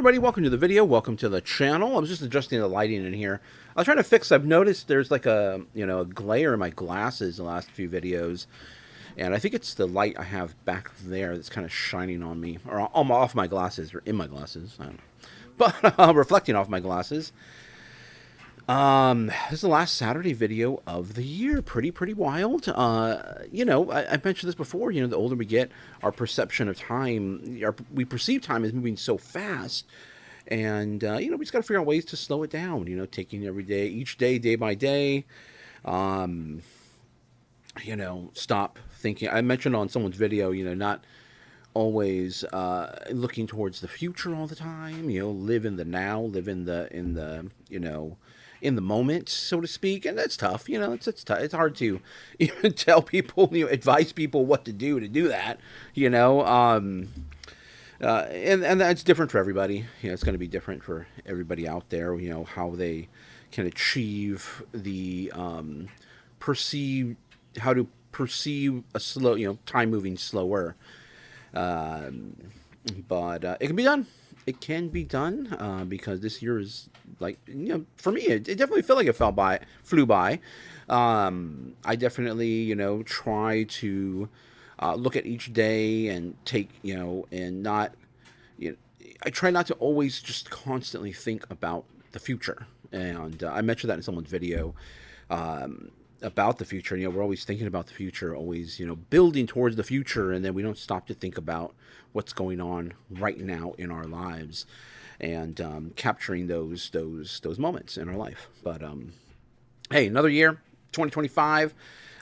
everybody, welcome to the video, welcome to the channel. I was just adjusting the lighting in here. I was trying to fix, I've noticed there's like a glare in my glasses in the last few videos. And I think it's the light I have back there that's kind of shining on me, or off my glasses, or in my glasses, I don't know. But reflecting off my glasses. This is the last Saturday video of the year. Pretty wild. I mentioned this before, the older we get, our perception of time, we perceive time as moving so fast. And, we just got to figure out ways to slow it down, taking every day, each day, day by day. Stop thinking. I mentioned on someone's video, not always looking towards the future all the time. Live in the now, live in the moment, so to speak, and that's tough. It's tough. It's hard to even tell people, advise people what to do that. And that's different for everybody. It's going to be different for everybody out there. How they can achieve the how to perceive a slow, time moving slower. But it can be done. It can be done because this year is like, for me, it definitely felt like it flew by. I definitely, try to look at each day and take, and not, I try not to always just constantly think about the future. And I mentioned that in someone's video. About the future. We're always thinking about the future, always, building towards the future, and then we don't stop to think about what's going on right now in our lives, and capturing those moments in our life. But hey, another year, 2025.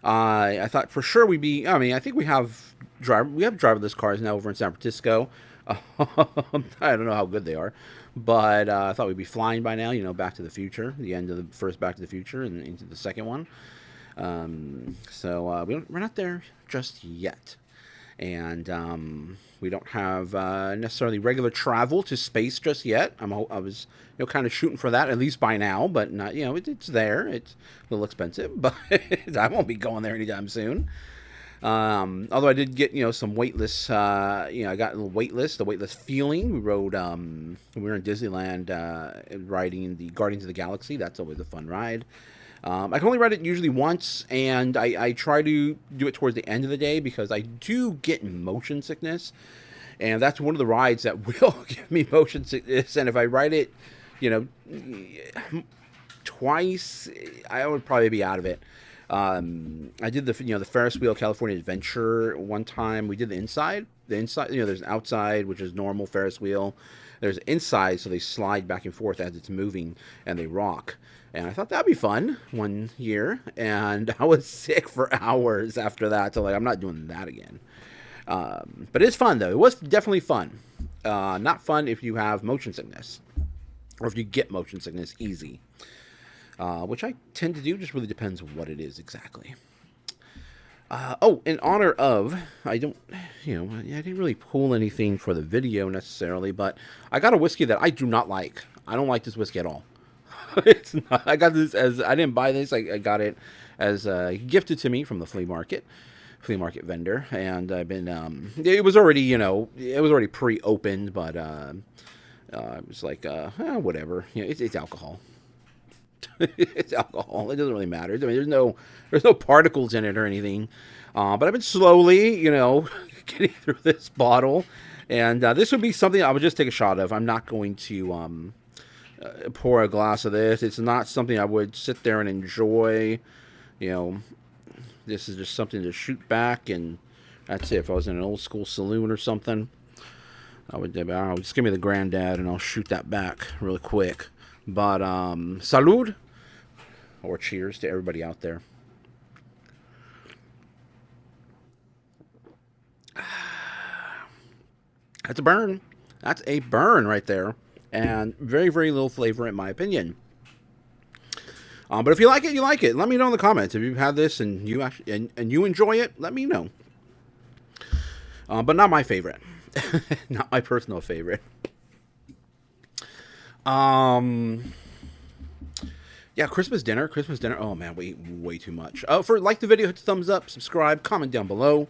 I thought for sure we'd be. I think we have driverless cars now over in San Francisco. I don't know how good they are, but I thought we'd be flying by now. Back to the Future, the end of the first Back to the Future, and into the second one. So we're not there just yet, and we don't have necessarily regular travel to space just yet. I was kind of shooting for that, at least by now, but not. It's there. It's a little expensive, but I won't be going there anytime soon. Although I did get some waitlist. I got a little waitlist, the waitlist feeling. We rode. We were in Disneyland riding the Guardians of the Galaxy. That's always a fun ride. I can only ride it usually once, and I try to do it towards the end of the day because I do get motion sickness, and that's one of the rides that will give me motion sickness. And if I ride it, twice, I would probably be out of it. I did the Ferris wheel California Adventure one time. We did the inside. There's an outside, which is normal Ferris wheel. There's inside, so they slide back and forth as it's moving, and they rock. And I thought that'd be fun one year, and I was sick for hours after that. So I'm not doing that again. But it's fun though. It was definitely fun. Not fun if you have motion sickness, or if you get motion sickness easy, which I tend to do. Just really depends on what it is exactly. In honor of, I didn't really pull anything for the video necessarily, but I got a whiskey that I do not like. I don't like this whiskey at all. It's not, I got this I didn't buy this. I got it as gifted to me from the flea market vendor, and I've been it was already pre-opened, but it was like whatever. It's alcohol. It's alcohol. It doesn't really matter. There's no particles in it or anything. But I've been slowly, getting through this bottle, and this would be something I would just take a shot of. I'm not going to pour a glass of this. It's not something I would sit there and enjoy. This is just something to shoot back, and that's it. If I was in an old school saloon or something, I would just give me the granddad, and I'll shoot that back really quick. But salud, or cheers to everybody out there. That's a burn. That's a burn right there. And very, very little flavor in my opinion. But if you like it, you like it. Let me know in the comments. If you've had this and you actually and you enjoy it, let me know. But not my favorite. Not my personal favorite. Yeah, Christmas dinner. Oh man, way too much. Like the video, hit the thumbs up, subscribe, comment down below.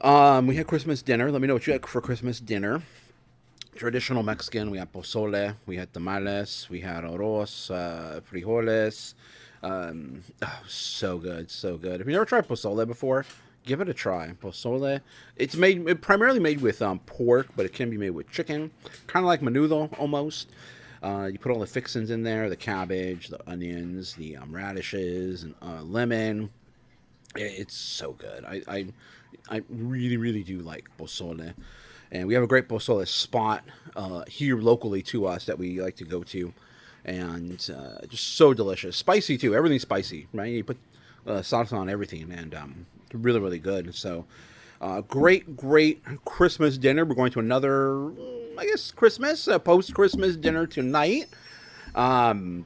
We had Christmas dinner. Let me know what you had for Christmas dinner. traditional Mexican. We had pozole, we had tamales, we had arroz, frijoles. So good, so good. If you never tried pozole before, give it a try. Pozole, primarily made with pork, but it can be made with chicken, kind of like menudo almost. You put all the fixings in there: the cabbage, the onions, the radishes, and lemon. It's so good. I really, really do like pozole. And we have a great pozole spot here locally to us that we like to go to. And just so delicious. Spicy, too. Everything's spicy, right? You put sauce on everything, and really, really good. So, great, great Christmas dinner. We're going to another, I guess, post-Christmas dinner tonight. We'll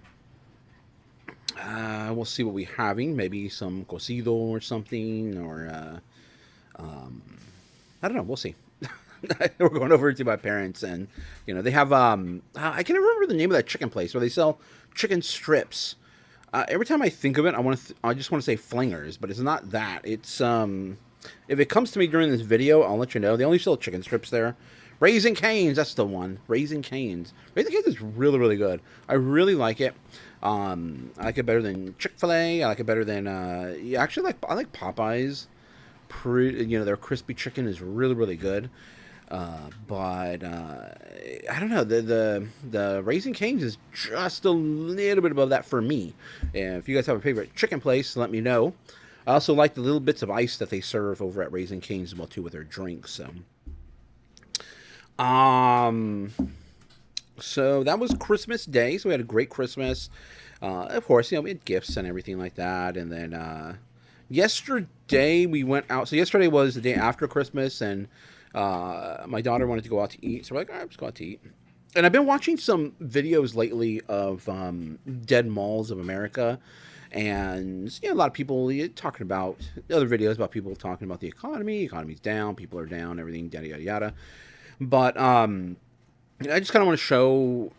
see what we're having. Maybe some cocido or something, or I don't know. We'll see. We're going over to my parents, and they have I can't remember the name of that chicken place where they sell chicken strips. Every time I think of it, I just want to say flingers, but it's not that. It's if it comes to me during this video, I'll let you know. They only sell chicken strips there. Raising Cane's, that's the one. Raising Cane's. Raising Cane's is really, really good. I really like it. I like it better than Chick-fil-A. I like it better than actually I like Popeyes. Their crispy chicken is really, really good. But I don't know. The Raising Cane's is just a little bit above that for me. And if you guys have a favorite chicken place, let me know. I also like the little bits of ice that they serve over at Raising Cane's as well too with their drinks. So that was Christmas Day. So we had a great Christmas. Of course, we had gifts and everything like that. And then yesterday we went out. So yesterday was the day after Christmas, and my daughter wanted to go out to eat. So we're like, all right, let's go out to eat. And I've been watching some videos lately of dead malls of America. And a lot of people talking about other videos about people talking about the economy. Economy's down. People are down. Everything, yada, yada, yada. But I just kind of want to show,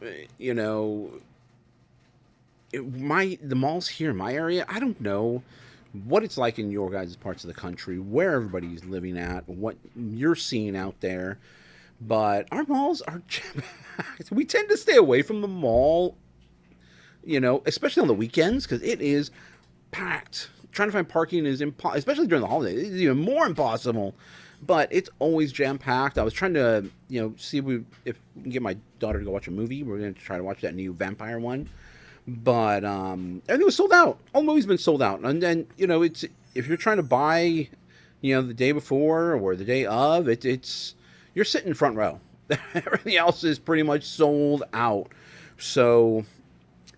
the malls here in my area. I don't know what it's like in your guys' parts of the country, where everybody's living at, what you're seeing out there. But our malls are jam-packed. We tend to stay away from the mall, especially on the weekends, because it is packed. Trying to find parking is impossible, especially during the holidays. It's even more impossible. But it's always jam-packed. I was trying to, see if we can get my daughter to go watch a movie. We're going to try to watch that new vampire one. But everything was sold out. All the movies been sold out. And then, it's if you're trying to buy, the day before or the day of, it's you're sitting front row. Everything else is pretty much sold out. So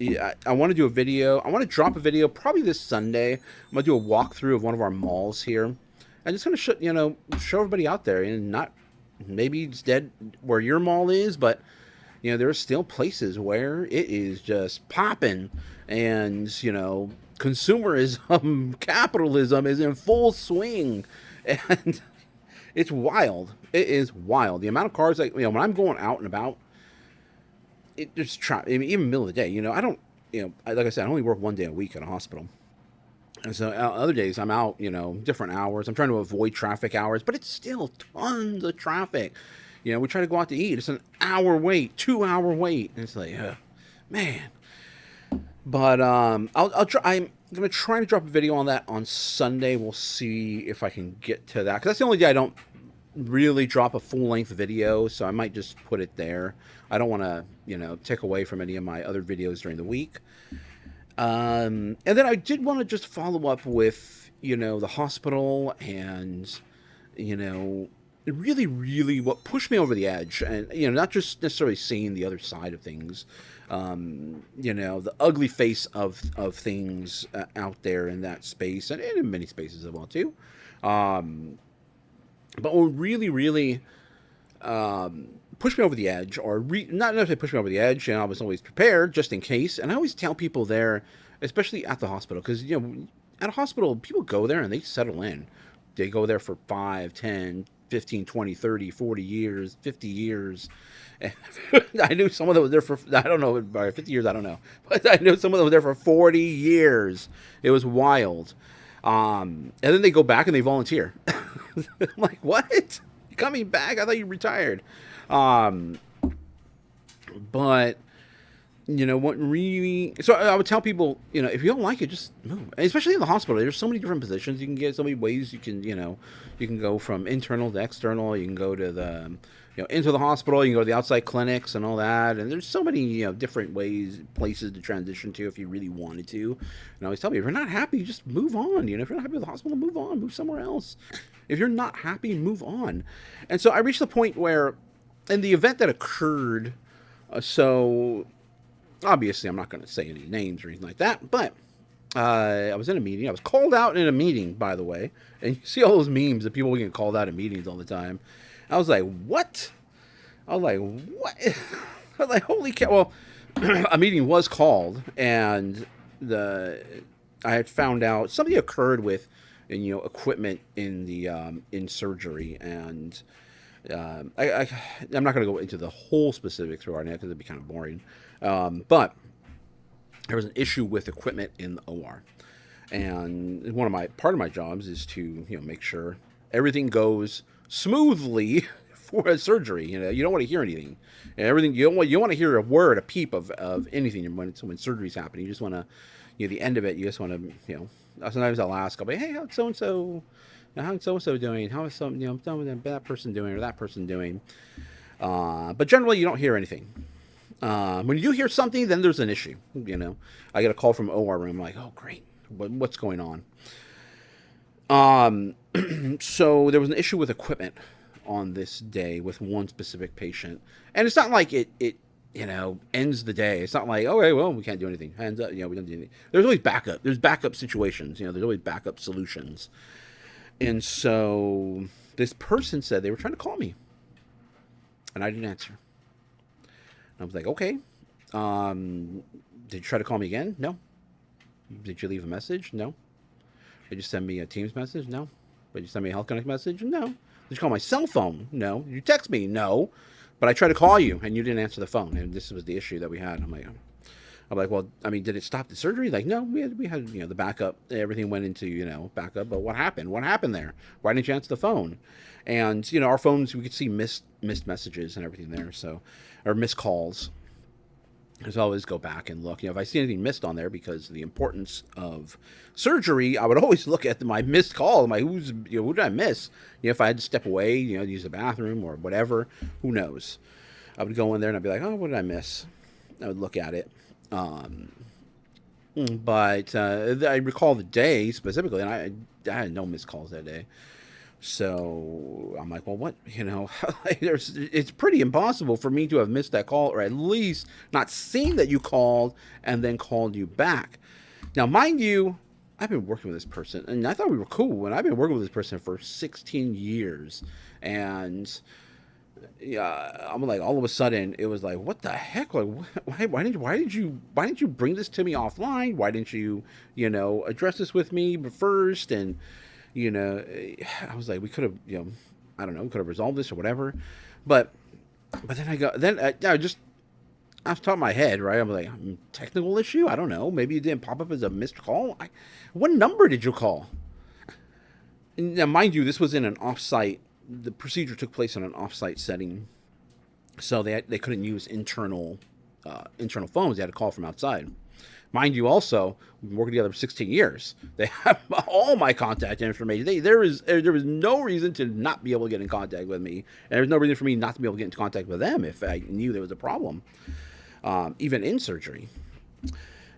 yeah, I want to do a video. I want to drop a video probably this Sunday. I'm going to do a walkthrough of one of our malls here. I'm just going to show everybody out there, and not maybe it's dead where your mall is, but there are still places where it is just popping, and consumerism, capitalism is in full swing, and it's wild. It is wild. The amount of cars when I'm going out and about, it just even middle of the day. I don't like I said, I only work one day a week at a hospital. And so other days I'm out, different hours. I'm trying to avoid traffic hours, but it's still tons of traffic. We try to go out to eat. It's an hour wait, 2-hour wait. And it's like, man. But I'm going to try to drop a video on that on Sunday. We'll see if I can get to that. Because that's the only day I don't really drop a full-length video. So I might just put it there. I don't want to, take away from any of my other videos during the week. And then I did want to just follow up with, the hospital and, really, really what pushed me over the edge, and, not just necessarily seeing the other side of things, the ugly face of things out there in that space, and in many spaces as well, too. But what really, really, pushed me over the edge, or not necessarily pushed me over the edge, I was always prepared just in case. And I always tell people there, especially at the hospital, because at a hospital people go there and they settle in. They go there for 5, 10, 15, 20, 30, 40 years, 50 years. And I knew someone that was there for, I don't know, 50 years, I don't know, but I knew someone that was there for 40 years. It was wild. And then they go back and they volunteer. I'm like, what? You coming back? I thought you retired. But what really, so I would tell people, if you don't like it, just move. Especially in the hospital, there's so many different positions you can get, so many ways you can go from internal to external. You can go to the into the hospital, you can go to the outside clinics and all that, and there's so many different places to transition to if you really wanted to. And I always tell me, if you're not happy, just move on. If you're not happy with the hospital, move on, move somewhere else. If you're not happy, move on. And so I reached the point where, in the event that occurred, so obviously I'm not going to say any names or anything like that, but I was in a meeting. I was called out in a meeting, by the way. And you see all those memes of people getting called out in meetings all the time. I was like, what? I was like, what? I was like, holy cow. Well, a meeting was called, and I had found out something occurred with, equipment in the in surgery, and I'm not going to go into the whole specifics right now because it'd be kind of boring. But there was an issue with equipment in the OR, and part of my jobs is to make sure everything goes smoothly for a surgery. You don't want to hear anything, everything. You don't want to hear a word, a peep of anything when surgery's happening. You just want to, the end of it. You just want to, Sometimes I'll ask, I'll be, hey, how's so and so? How's so and so doing? How is that person doing or that person doing? But generally, you don't hear anything. When you do hear something, then there's an issue. I get a call from OR room, like, oh great, what's going on? So there was an issue with equipment on this day with one specific patient, and it's not like it ends the day. It's not like, okay, well, we can't do anything. Hands up, we don't do anything. There's always backup. There's backup situations. There's always backup solutions. And so this person said they were trying to call me, and I didn't answer. I was like, okay. Did you try to call me again? No. Did you leave a message? No. Did you send me a Teams message? No. Did you send me a Health Connect message? No. Did you call my cell phone? No. Did you text me? No. But I tried to call you, and you didn't answer the phone, and this was the issue that we had. I'm like, well, I mean, did it stop the surgery? Like, no, we had the backup. Everything went into backup. But what happened? What happened there? Why didn't you answer the phone? And our phones, we could see missed messages and everything there. So, or missed calls. So I always go back and look. If I see anything missed on there, because of the importance of surgery, I would always look at my missed call. Who did I miss? If I had to step away, use the bathroom or whatever, who knows? I would go in there and I'd be like, oh, what did I miss? I would look at it. But I recall the day specifically, and I had no missed calls that day. So I'm like, well, what, it's pretty impossible for me to have missed that call, or at least not seen that you called and then called you back. Now, mind you, I've been working with this person, and I thought we were cool, and I've been working with this person for 16 years. And yeah, I'm like, all of a sudden it was like, what the heck? Like, why didn't you bring this to me offline? Why didn't you, address this with me first? And I was like, we could have, I don't know, we could have resolved this or whatever. But then I just off the top of my head, right? I'm like, technical issue? I don't know. Maybe it didn't pop up as a missed call. What number did you call? And now, mind you, this was in an offsite. The procedure took place in an offsite setting, so they couldn't use internal phones. They had to call from outside. Mind you, also, we've been working together for 16 years. They have all my contact information. There was no reason to not be able to get in contact with me, and there's no reason for me not to be able to get into contact with them if I knew there was a problem, even in surgery.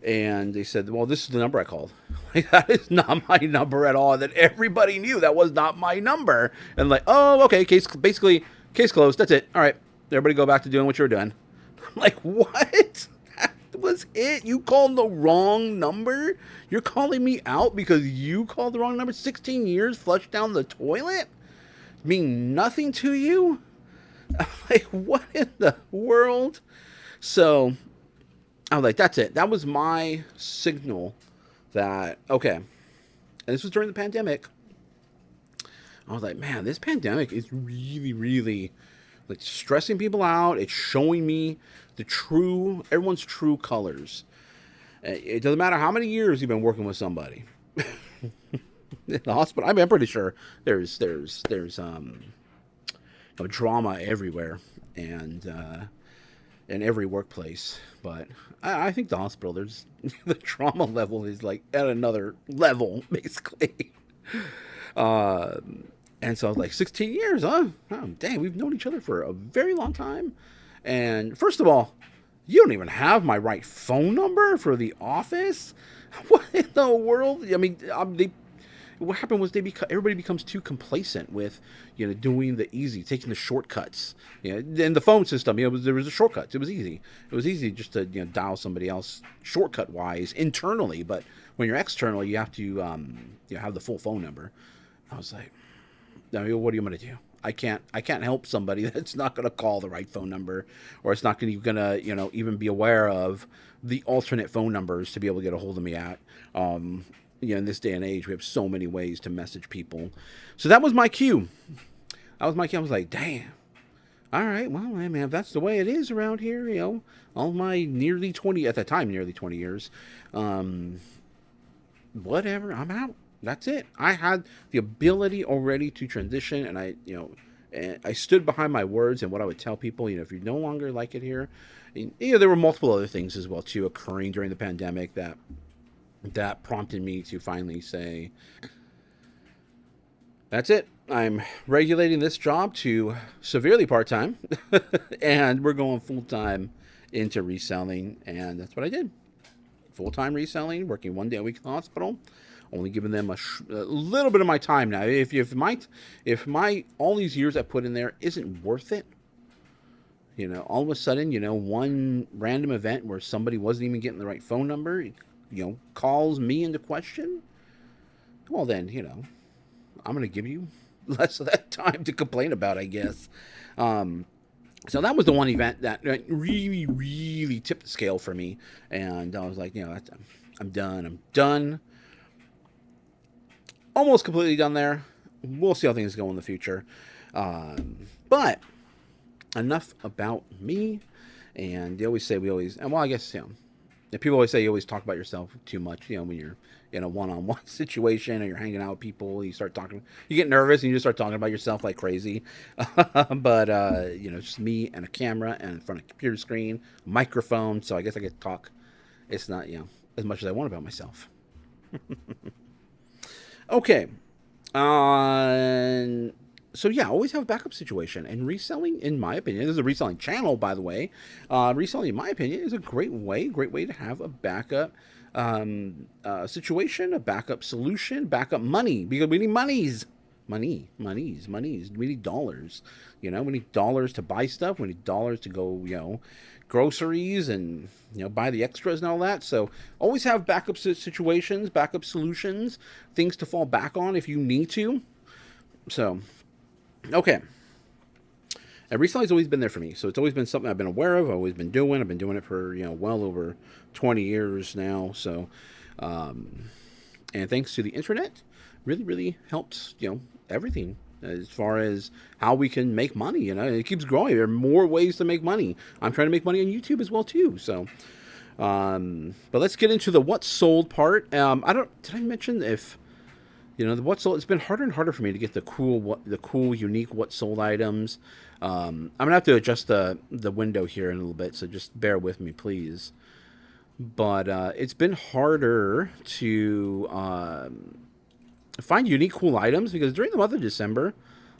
And they said, well, this is the number I called. Like, that is not my number at all. That everybody knew that was not my number. And like, oh, okay, case closed. That's it. All right, everybody go back to doing what you were doing. I'm like, what? That was it? You called the wrong number? You're calling me out because you called the wrong number? 16 years flushed down the toilet? Mean nothing to you? I'm like, what in the world? So I was like, that's it. That was my signal that, okay. And this was during the pandemic. I was like, man, this pandemic is really, really like stressing people out. It's showing me everyone's true colors. It doesn't matter how many years you've been working with somebody in the hospital. I mean, I'm pretty sure there's drama everywhere, and in every workplace. But I think the hospital, there's the trauma level is like at another level, basically. Uh, and so I was like, 16 years, huh? Oh, dang, we've known each other for a very long time. And first of all, you don't even have my right phone number for the office. What in the world? I mean, what happened was everybody becomes too complacent with, doing the easy, taking the shortcuts. In the phone system, there was a shortcut. It was easy. It was easy just to dial somebody else shortcut wise internally. But when you're external, you have to have the full phone number. I was like, now, what are you going to do? I can't help somebody that's not going to call the right phone number, or it's not going to even be aware of the alternate phone numbers to be able to get a hold of me at. In this day and age, we have so many ways to message people. So that was my cue. I was like, damn. All right, well, I mean, if that's the way it is around here, all my nearly 20 years, whatever, I'm out. That's it. I had the ability already to transition, and I stood behind my words and what I would tell people. If you no longer like it here, there were multiple other things as well too occurring during the pandemic that prompted me to finally say, that's it. I'm regulating this job to severely part-time, and we're going full-time into reselling, and that's what I did. Full-time reselling, working 1 day a week in the hospital, only giving them a little bit of my time now. If my all these years I put in there isn't worth it, all of a sudden, one random event where somebody wasn't even getting the right phone number, calls me into question, well then, I'm going to give you less of that time to complain about, I guess. So that was the one event that really, really tipped the scale for me. And I was like, I'm done. Almost completely done there. We'll see how things go in the future. But enough about me. And they always say I guess, people always say you always talk about yourself too much, when you're in a one-on-one situation or you're hanging out with people, you get nervous and you just start talking about yourself like crazy. But, just me and a camera and in front of a computer screen, microphone. So I guess I get to talk. It's not, as much as I want about myself. Okay. So yeah, always have a backup situation, and reselling, in my opinion, there's a reselling channel, by the way. Reselling, in my opinion, is a great way to have a backup situation, a backup solution, backup money, because we need monies. We need dollars. We need dollars to buy stuff. We need dollars to go, groceries and, buy the extras and all that. So always have backup situations, backup solutions, things to fall back on if you need to. So, okay. And reselling's always been there for me. So it's always been something I've been aware of. I've always been doing. I've been doing it for, well over 20 years now. So, and thanks to the internet, really, really helped, everything as far as how we can make money. It keeps growing. There are more ways to make money. I'm trying to make money on YouTube as well too. So, but let's get into the what sold part. Did I mention if, the what sold, it's been harder and harder for me to get the cool, unique what sold items. I'm gonna have to adjust the window here in a little bit, so just bear with me, please. But it's been harder to find unique, cool items, because during the month of December,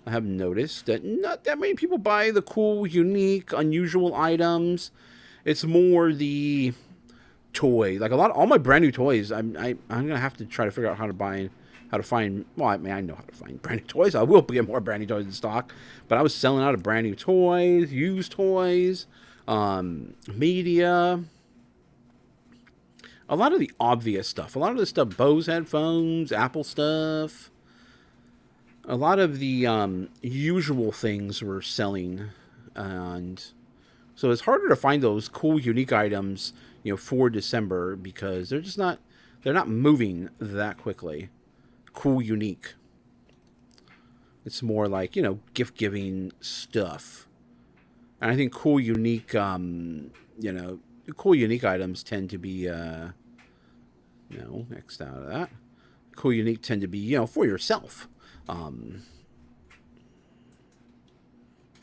I have noticed that not that many people buy the cool, unique, unusual items. It's more the toy, like all my brand new toys. I'm gonna have to try to figure out how to find. Well, I mean, I know how to find brand new toys. I will get more brand new toys in stock. But I was selling out of brand new toys, used toys, media. A lot of the obvious stuff. A lot of the stuff, Bose headphones, Apple stuff. A lot of the usual things were selling. And so it's harder to find those cool, unique items, for December, because they're not moving that quickly. Cool, unique. It's more like, gift giving stuff. And I think cool, unique, cool, unique items tend to be, next out of that. Cool, unique tend to be, for yourself.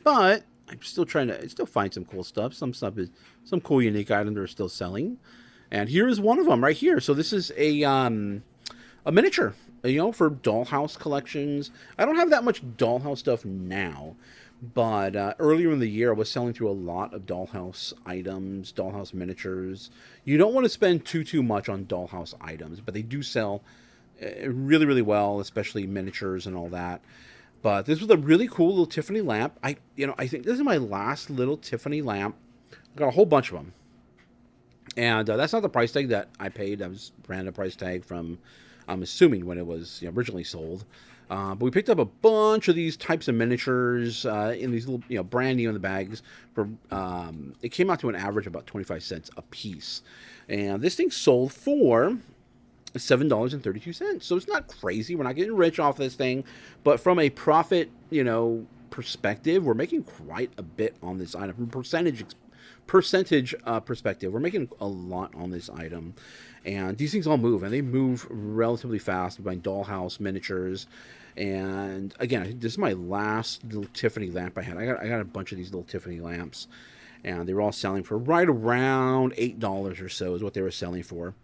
But I'm still trying to still find some cool stuff. Some stuff is some cool unique items that are still selling, and here is one of them right here. So this is a miniature, for dollhouse collections. I don't have that much dollhouse stuff now, but earlier in the year, I was selling through a lot of dollhouse items, dollhouse miniatures. You don't want to spend too much on dollhouse items, but they do sell really, really well, especially miniatures and all that. But this was a really cool little Tiffany lamp. I think this is my last little Tiffany lamp. I got a whole bunch of them, and that's not the price tag that I paid. That was random price tag from, I'm assuming, when it was originally sold. But we picked up a bunch of these types of miniatures in these little, brand new in the bags. For it came out to an average of about 25 cents a piece, and this thing sold for $7.32. So it's not crazy. We're not getting rich off this thing, but from a profit, perspective, we're making quite a bit on this item. From percentage perspective, we're making a lot on this item. And these things all move, and they move relatively fast. Buying dollhouse miniatures, and again, this is my last little Tiffany lamp I had. I got a bunch of these little Tiffany lamps, and they were all selling for right around $8 or so is what they were selling for.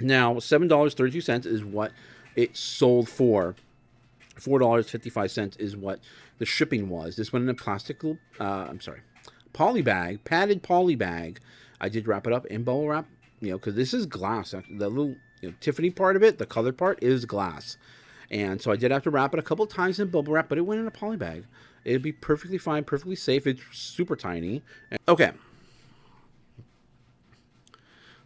Now, $7.32 is what it sold for. $4.55 is what the shipping was. This went in a plastic, poly bag, padded poly bag. I did wrap it up in bubble wrap, because this is glass. The little Tiffany part of it, the colored part, is glass. And so I did have to wrap it a couple times in bubble wrap, but it went in a poly bag. It'd be perfectly fine, perfectly safe. It's super tiny. Okay.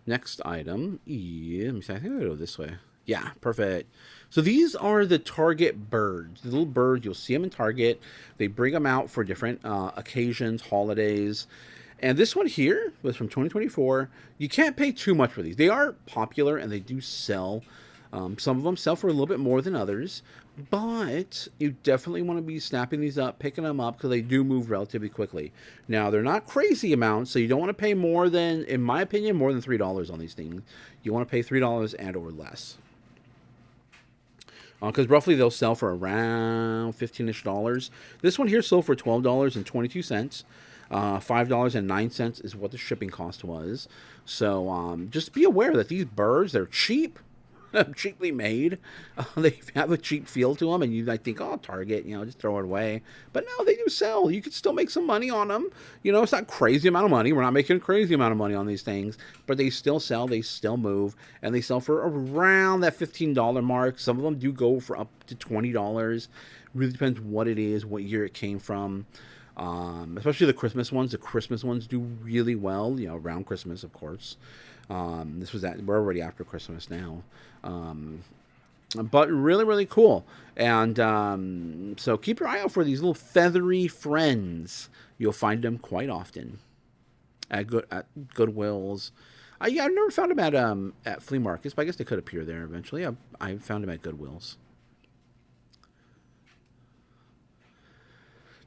Next item, let me see, I think I'll go this way. Yeah, perfect. So these are the Target birds. The little birds, you'll see them in Target. They bring them out for different occasions, holidays. And this one here was from 2024. You can't pay too much for these. They are popular and they do sell. Some of them sell for a little bit more than others. But you definitely want to be snapping these up, picking them up, because they do move relatively quickly. Now, they're not crazy amounts, so you don't want to pay more than, in my opinion, more than $3 on these things. You want to pay $3 and or less. Because roughly they'll sell for around $15-ish. This one here sold for $12.22. $5.09 is what the shipping cost was. So just be aware that these birds, they're cheap. Cheaply made. They have a cheap feel to them, and you think, oh, Target, just throw it away. But no, they do sell. You can still make some money on them. It's not crazy amount of money. We're not making a crazy amount of money on these things, but they still sell. They still move, and they sell for around that $15 mark. Some of them do go for up to $20. Really depends what it is, what year it came from. Especially the Christmas ones. The Christmas ones do really well, around Christmas, of course. We're already after Christmas now. But really, really cool. And so keep your eye out for these little feathery friends. You'll find them quite often at Goodwills. I've never found them at flea markets, but I guess they could appear there eventually. I found them at Goodwills.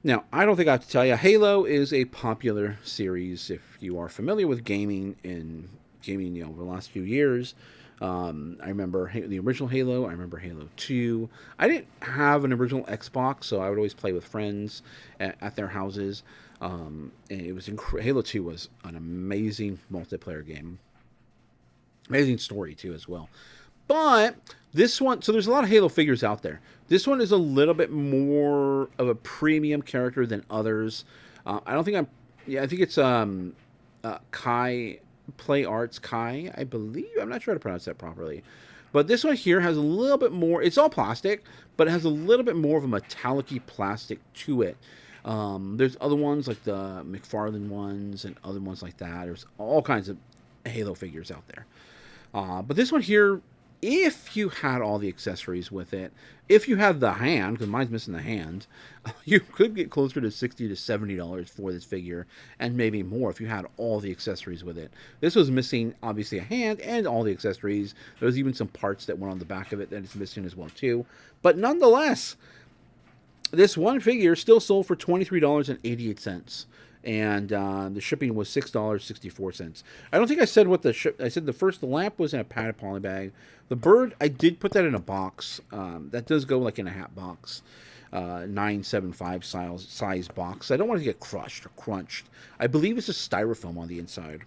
Now, I don't think I have to tell you, Halo is a popular series if you are familiar with gaming over the last few years. I remember the original Halo. I remember Halo 2. I didn't have an original Xbox, so I would always play with friends at their houses. And it was Halo 2 was an amazing multiplayer game. Amazing story, too, as well. But this one, so there's a lot of Halo figures out there. This one is a little bit more of a premium character than others. I think it's Kai Play Arts Kai, I believe. I'm not sure how to pronounce that properly. But this one here has a little bit more, it's all plastic, but it has a little bit more of a metallic-y plastic to it. There's other ones like the McFarlane ones and other ones like that. There's all kinds of Halo figures out there. But this one here, if you had all the accessories with it, if you had the hand, because mine's missing the hand, you could get closer to $60 to $70 for this figure, and maybe more if you had all the accessories with it. This was missing, obviously, a hand and all the accessories. There was even some parts that went on the back of it that is missing as well, too. But nonetheless, this one figure still sold for $23.88. And the shipping was $6.64. I don't think I said what I said the lamp was in a padded poly bag. The bird, I did put that in a box. That does go like in a hat box. 975 size box. I don't want to get crushed or crunched. I believe it's a styrofoam on the inside.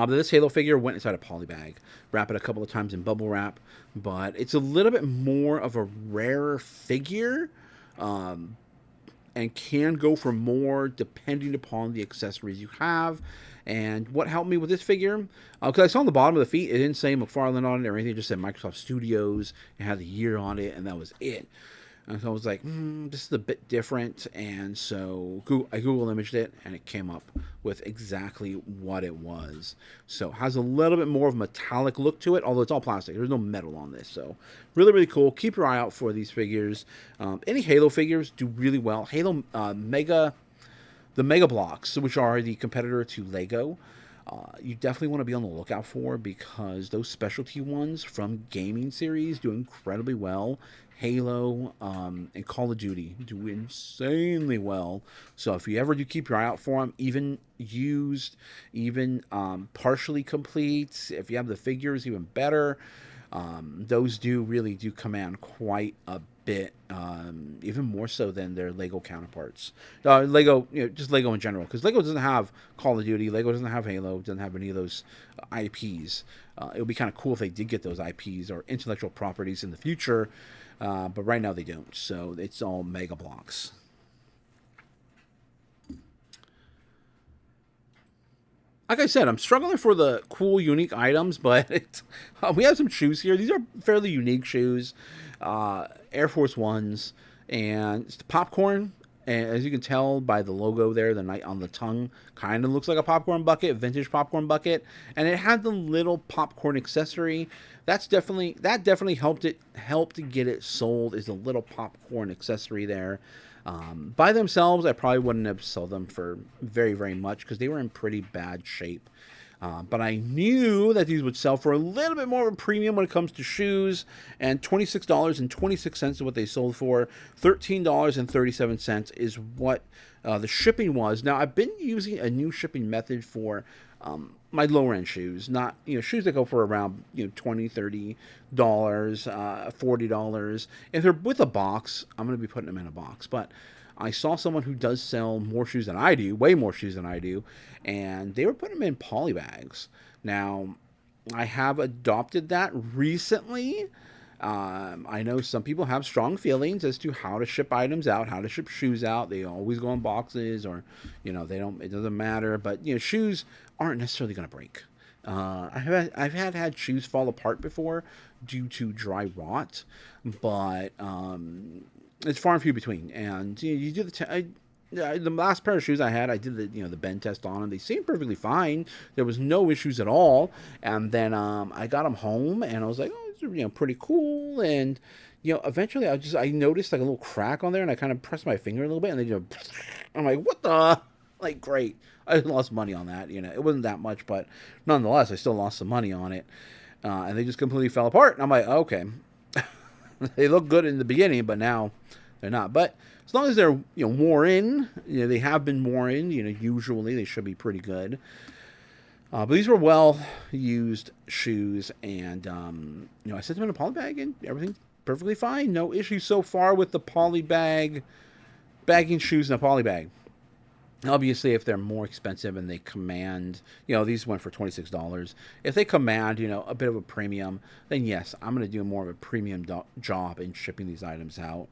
This Halo figure went inside a poly bag. Wrap it a couple of times in bubble wrap, but it's a little bit more of a rarer figure, and can go for more depending upon the accessories you have. And what helped me with this figure, because I saw on the bottom of the feet, it didn't say McFarlane on it or anything, it just said Microsoft Studios. It had the year on it, and that was it. And so I was like, this is a bit different. And so I Google imaged it, and it came up with exactly what it was. So it has a little bit more of a metallic look to it, although it's all plastic. There's no metal on this. So really, really cool. Keep your eye out for these figures. Any Halo figures do really well. Halo the Mega Blocks, which are the competitor to Lego, you definitely want to be on the lookout for, because those specialty ones from gaming series do incredibly well. Halo and Call of Duty do insanely well. So if you ever do keep your eye out for them, even used, even partially complete, if you have the figures, even better. Those really do command quite a bit, even more so than their Lego counterparts. Lego, just Lego in general, because Lego doesn't have Call of Duty, Lego doesn't have Halo, doesn't have any of those IPs. It would be kind of cool if they did get those IPs or intellectual properties in the future, but right now they don't. So it's all Mega Blocks. Like I said, I'm struggling for the cool, unique items, but we have some shoes here. These are fairly unique shoes, Air Force Ones, and it's the popcorn. And as you can tell by the logo there, the night on the tongue kind of looks like a popcorn bucket, vintage popcorn bucket, and it had the little popcorn accessory. That definitely helped to get it sold. Is the little popcorn accessory there. By themselves, I probably wouldn't have sold them for very, very much, because they were in pretty bad shape. But I knew that these would sell for a little bit more of a premium when it comes to shoes, and $26.26 is what they sold for. $13.37 is what the shipping was. Now, I've been using a new shipping method for my lower end shoes, not shoes that go for around $20, $30, $40. If they're with a box, I'm going to be putting them in a box. But I saw someone who does sell more shoes than I do, way more shoes than I do, and they were putting them in poly bags. Now, I have adopted that recently. I know some people have strong feelings as to how to ship items out, how to ship shoes out. They always go in boxes, or they don't. It doesn't matter. But shoes aren't necessarily going to break. I've had shoes fall apart before due to dry rot, but it's far and few between. And you do the last pair of shoes I had, I did the bend test on them. They seemed perfectly fine. There was no issues at all. And then I got them home, and I was like, oh, these are pretty cool. And eventually I noticed like a little crack on there, and I kind of pressed my finger a little bit, and they I'm like, what the? Like, great. I lost money on that. It wasn't that much, but nonetheless, I still lost some money on it. And they just completely fell apart. And I'm like, okay. They look good in the beginning, but now they're not. But as long as they're worn in, they have been worn in. Usually they should be pretty good. But these were well used shoes, and I set them in a poly bag, and everything's perfectly fine. No issues so far with the poly bag, bagging shoes in a poly bag. Obviously, if they're more expensive and they command, these went for $26. If they command, a bit of a premium, then yes, I'm going to do more of a premium job in shipping these items out.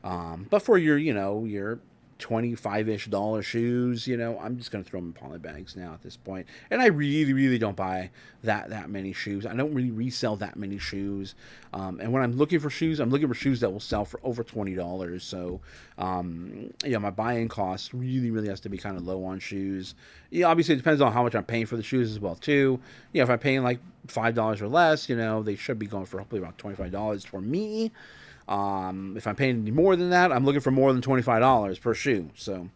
But for your, your $25-ish shoes, I'm just going to throw them in poly bags now at this point. And I really, really don't buy that many shoes. I don't really resell that many shoes. And when I'm looking for shoes, I'm looking for shoes that will sell for over $20. So, my buying cost really, really has to be kind of low on shoes. Obviously it depends on how much I'm paying for the shoes as well too. If I'm paying like $5 or less, they should be going for hopefully about $25 for me. If I'm paying any more than that, I'm looking for more than $25 per shoe. So,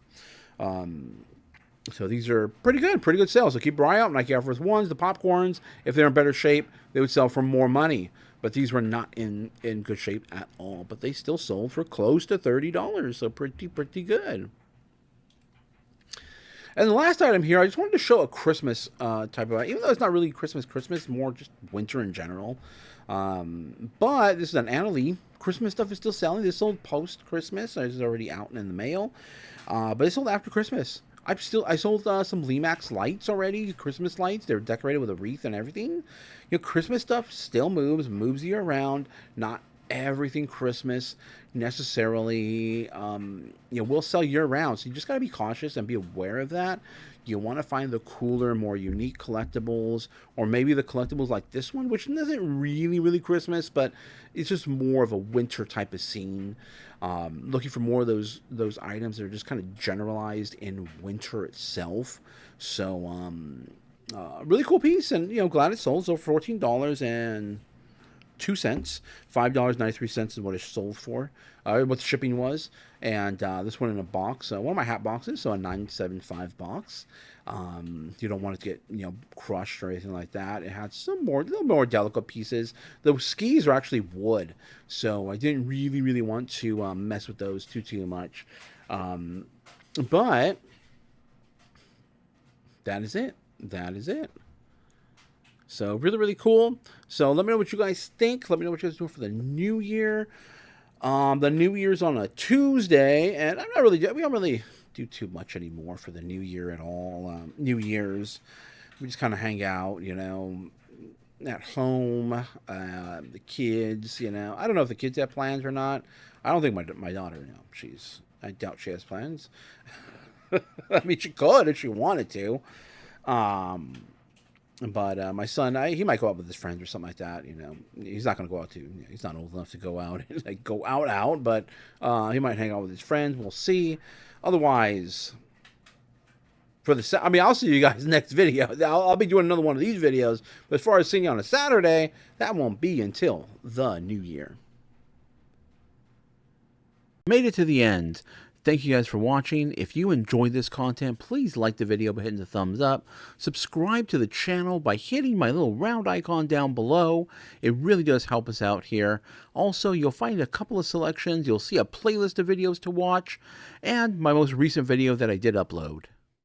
so these are pretty good sales. So keep your eye out. Nike Air Force Ones, the popcorns, if they're in better shape, they would sell for more money. But these were not in good shape at all. But they still sold for close to $30. So pretty good. And the last item here, I just wanted to show a Christmas type of, even though it's not really Christmas, more just winter in general. But this is an Anna Lee. Christmas stuff is still selling. This sold post Christmas. So it's already out and in the mail. But it sold after Christmas. I sold some Limax lights already, Christmas lights. They're decorated with a wreath and everything. Christmas stuff still moves year round. Not everything Christmas necessarily. We'll sell year round. So you just got to be cautious and be aware of that. You want to find the cooler, more unique collectibles, or maybe the collectibles like this one, which isn't really Christmas, but it's just more of a winter type of scene. Looking for more of those items that are just kind of generalized in winter itself. So really cool piece, and glad it sold. So $14.02, $5.93 is what it sold for. What the shipping was, and this one in a box. One of my hat boxes, so a 975 box. You don't want it to get crushed or anything like that. It had some little more delicate pieces. The skis are actually wood, so I didn't really want to mess with those too much. But that is it. So really cool. So let me know what you guys think. Let me know what you guys are doing for the new year. The New Year's on a Tuesday, and we don't really do too much anymore for the New Year at all. New Year's, we just kind of hang out, at home. The kids, I don't know if the kids have plans or not. I don't think my daughter, I doubt she has plans. I mean, she could if she wanted to. But my son, he might go out with his friends or something like that. He's not going to go out he's not old enough to go out and go out. But he might hang out with his friends. We'll see. Otherwise, I'll see you guys next video. I'll be doing another one of these videos. But as far as seeing you on a Saturday, that won't be until the new year. Made it to the end. Thank you guys for watching. If you enjoyed this content, please like the video by hitting the thumbs up. Subscribe to the channel by hitting my little round icon down below. It really does help us out here. Also, you'll find a couple of selections. You'll see a playlist of videos to watch and my most recent video that I did upload.